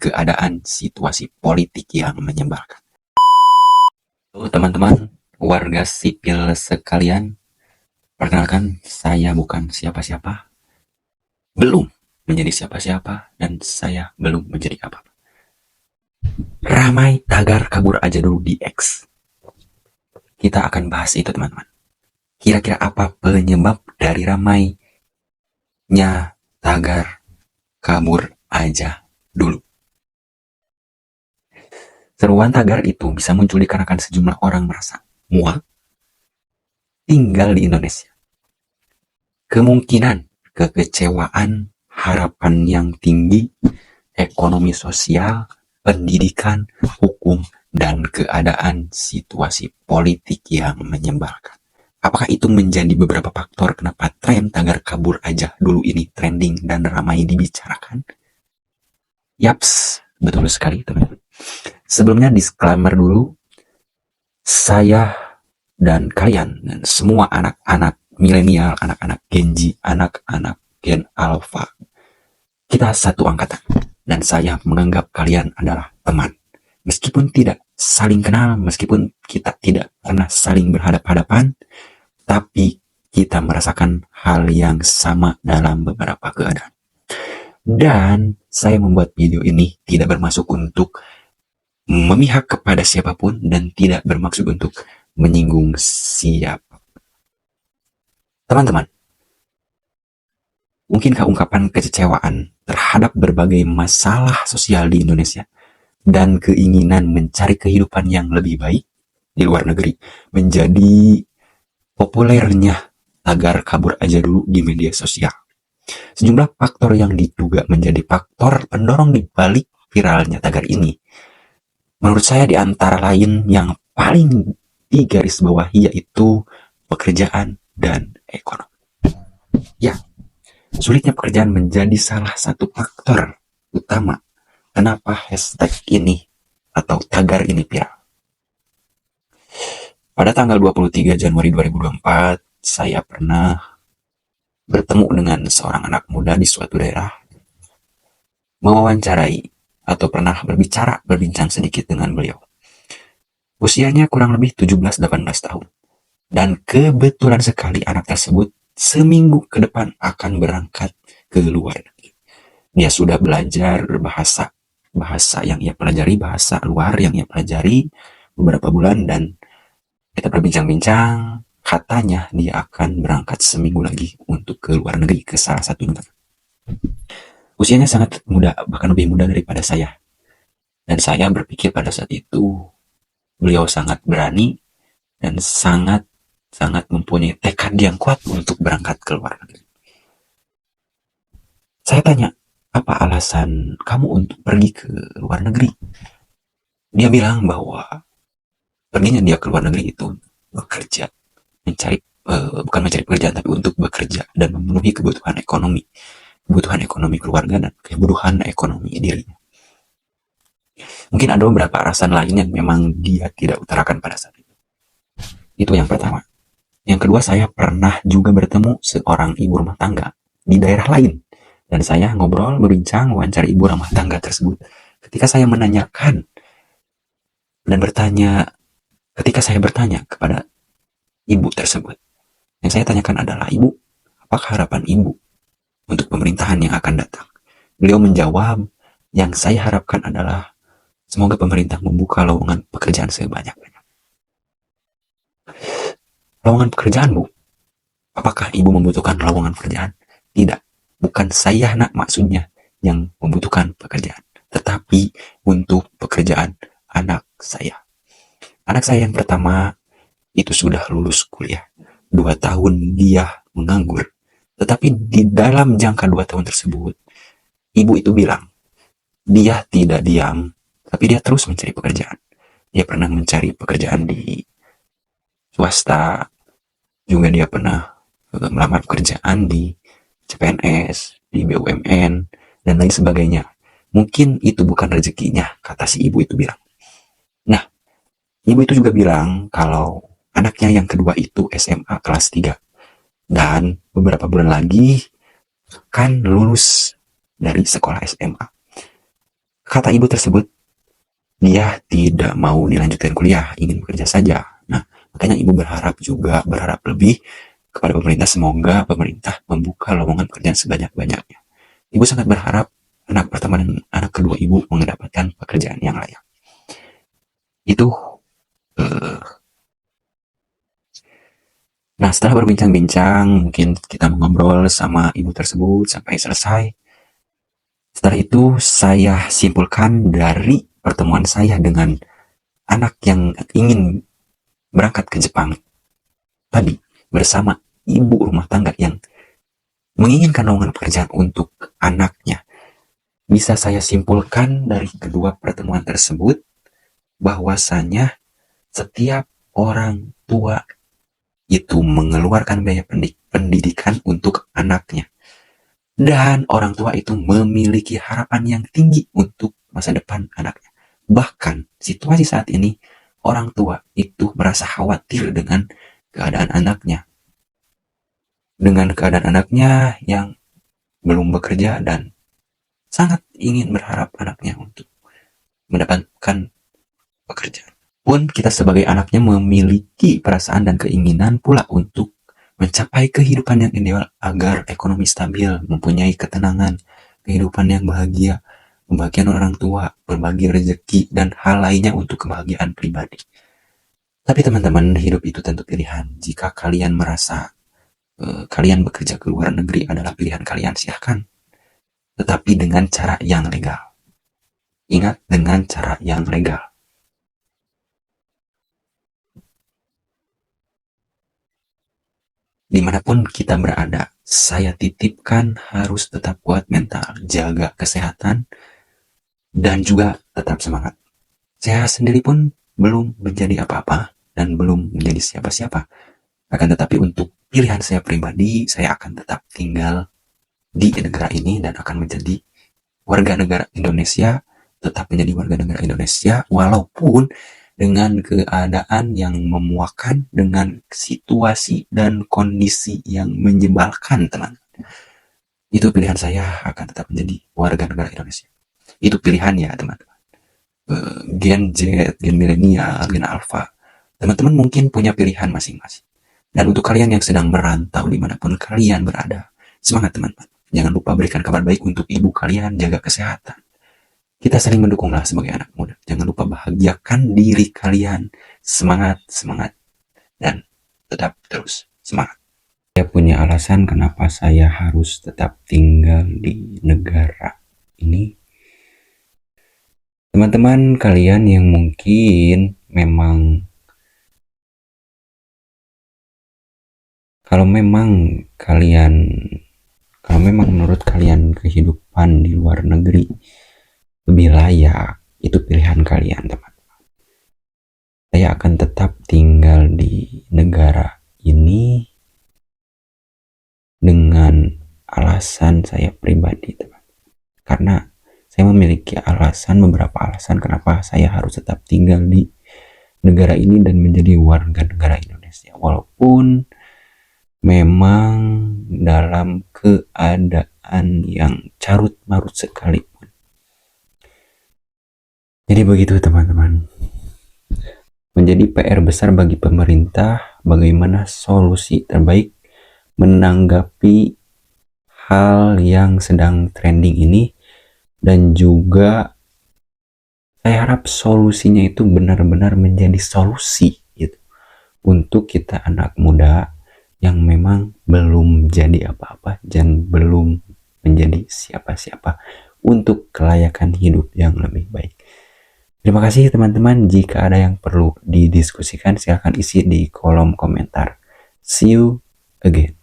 keadaan situasi politik yang menyebalkan. Halo teman-teman, warga sipil sekalian, perkenalkan saya bukan siapa-siapa, belum menjadi siapa-siapa, dan saya belum menjadi apa-apa. Ramai tagar kabur aja dulu di X. Kita akan bahas itu teman-teman. Kira-kira apa penyebab dari ramainya tagar kabur aja dulu? Seruan tagar itu bisa muncul dikarenakan sejumlah orang merasa muak tinggal di Indonesia. Kemungkinan kekecewaan, harapan yang tinggi, ekonomi sosial, pendidikan, hukum, dan keadaan situasi politik yang menyebalkan. Apakah itu menjadi beberapa faktor kenapa tren tagar kabur aja dulu ini trending dan ramai dibicarakan? Yaps, betul sekali teman-teman. Sebelumnya disclaimer dulu, saya dan kalian dan semua anak-anak milenial, anak-anak Gen Z, anak-anak Gen Alpha, kita satu angkatan dan saya menganggap kalian adalah teman. Meskipun tidak saling kenal, meskipun kita tidak pernah saling berhadapan-hadapan, tapi kita merasakan hal yang sama dalam beberapa keadaan. Dan saya membuat video ini tidak bermaksud untuk memihak kepada siapapun dan tidak bermaksud untuk menyinggung siapa. Teman-teman, mungkinkah ungkapan kekecewaan terhadap berbagai masalah sosial di Indonesia dan keinginan mencari kehidupan yang lebih baik di luar negeri menjadi populernya tagar kabur aja dulu di media sosial? Sejumlah faktor yang diduga menjadi faktor pendorong di balik viralnya tagar ini, menurut saya di antara lain yang paling digarisbawahi yaitu pekerjaan dan ekonomi. Ya, sulitnya pekerjaan menjadi salah satu faktor utama kenapa hashtag ini atau tagar ini viral. Pada tanggal 23 Januari 2024, saya pernah bertemu dengan seorang anak muda di suatu daerah, mewawancarai atau pernah berbincang sedikit dengan beliau. Usianya kurang lebih 17-18 tahun. Dan kebetulan sekali anak tersebut seminggu ke depan akan berangkat ke luar negeri. Dia sudah belajar bahasa yang ia pelajari, bahasa luar yang ia pelajari beberapa bulan, dan kita berbincang-bincang, katanya dia akan berangkat seminggu lagi untuk ke luar negeri, ke salah satu negara. Usianya sangat muda, bahkan lebih muda daripada saya. Dan saya berpikir pada saat itu, beliau sangat berani dan sangat mempunyai tekad yang kuat untuk berangkat ke luar negeri. Saya tanya, apa alasan kamu untuk pergi ke luar negeri? Dia bilang bahwa perginya dia ke luar negeri itu bekerja, bukan mencari pekerjaan, tapi untuk bekerja dan memenuhi kebutuhan ekonomi keluarga dan kebutuhan ekonomi dirinya. Mungkin ada beberapa alasan lain yang memang dia tidak utarakan pada saat itu. Itu yang pertama. Yang kedua, saya pernah juga bertemu seorang ibu rumah tangga di daerah lain. Dan saya ngobrol, berbincang, wawancara ibu rumah tangga tersebut. Ketika saya bertanya kepada ibu tersebut, yang saya tanyakan adalah, Ibu, apakah harapan ibu untuk pemerintahan yang akan datang? Beliau menjawab, yang saya harapkan adalah semoga pemerintah membuka lowongan pekerjaan sebanyak-banyak. Lowongan pekerjaan, Bu? Apakah ibu membutuhkan lowongan pekerjaan? Tidak. Bukan saya maksudnya yang membutuhkan pekerjaan, tetapi untuk pekerjaan anak saya. Anak saya yang pertama itu sudah lulus kuliah. 2 tahun dia menganggur. Tetapi di dalam jangka 2 tahun tersebut, ibu itu bilang, dia tidak diam, tapi dia terus mencari pekerjaan. Dia pernah mencari pekerjaan di swasta, juga dia pernah melamar pekerjaan di CPNS, di BUMN, dan lain sebagainya. Mungkin itu bukan rezekinya, kata si ibu itu bilang. Nah, ibu itu juga bilang kalau anaknya yang kedua itu SMA kelas 3. Dan beberapa bulan lagi akan lulus dari sekolah SMA. Kata ibu tersebut, dia tidak mau dilanjutkan kuliah, ingin bekerja saja. Nah, makanya ibu berharap lebih kepada pemerintah, semoga pemerintah membuka lowongan pekerjaan sebanyak-banyaknya. Ibu sangat berharap anak pertama dan anak kedua ibu mendapatkan pekerjaan yang layak. Itu Nah, setelah berbincang-bincang, mungkin kita mengobrol sama ibu tersebut sampai selesai. Setelah itu, saya simpulkan dari pertemuan saya dengan anak yang ingin berangkat ke Jepang tadi bersama ibu rumah tangga yang menginginkan lowongan pekerjaan untuk anaknya. Bisa saya simpulkan dari kedua pertemuan tersebut bahwasanya setiap orang tua itu mengeluarkan biaya pendidikan untuk anaknya. Dan orang tua itu memiliki harapan yang tinggi untuk masa depan anaknya. Bahkan situasi saat ini, orang tua itu merasa khawatir dengan keadaan anaknya. Dengan keadaan anaknya yang belum bekerja dan sangat ingin berharap anaknya untuk mendapatkan pekerjaan. Pun kita sebagai anaknya memiliki perasaan dan keinginan pula untuk mencapai kehidupan yang ideal agar ekonomi stabil, mempunyai ketenangan, kehidupan yang bahagia, membahagiakan orang tua, berbagi rezeki, dan hal lainnya untuk kebahagiaan pribadi. Tapi teman-teman, hidup itu tentu pilihan. Jika kalian merasa kalian bekerja ke luar negeri adalah pilihan kalian, silahkan. Tetapi dengan cara yang legal. Ingat, dengan cara yang legal. Dimanapun kita berada, saya titipkan harus tetap kuat mental, jaga kesehatan, dan juga tetap semangat. Saya sendiri pun belum menjadi apa-apa dan belum menjadi siapa-siapa. Akan tetapi untuk pilihan saya pribadi, saya akan tetap tinggal di negara ini dan akan menjadi warga negara Indonesia, tetap menjadi warga negara Indonesia, walaupun dengan keadaan yang memuakkan, dengan situasi dan kondisi yang menyebalkan, teman. Itu pilihan saya akan tetap menjadi warga negara Indonesia. Itu pilihan ya, teman-teman. Gen Z, gen milenial, gen alpha. Teman-teman mungkin punya pilihan masing-masing. Dan untuk kalian yang sedang merantau dimanapun kalian berada, semangat teman-teman. Jangan lupa berikan kabar baik untuk ibu kalian, jaga kesehatan. Kita saling mendukunglah sebagai anak muda. Jangan lupa bahagiakan diri kalian. Semangat, semangat. Dan tetap terus semangat. Saya punya alasan kenapa saya harus tetap tinggal di negara ini. Teman-teman kalian yang mungkin memang kalau memang menurut kalian kehidupan di luar negeri lebih layak, itu pilihan kalian, teman-teman. Saya akan tetap tinggal di negara ini dengan alasan saya pribadi, teman. Karena saya memiliki beberapa alasan kenapa saya harus tetap tinggal di negara ini dan menjadi warga negara Indonesia. Walaupun memang dalam keadaan yang carut marut sekalipun. Jadi begitu teman-teman. Menjadi PR besar bagi pemerintah bagaimana solusi terbaik menanggapi hal yang sedang trending ini, dan juga saya harap solusinya itu benar-benar menjadi solusi gitu untuk kita anak muda yang memang belum jadi apa-apa dan belum menjadi siapa-siapa untuk kelayakan hidup yang lebih baik. Terima kasih teman-teman. Jika ada yang perlu didiskusikan silahkan isi di kolom komentar. See you again.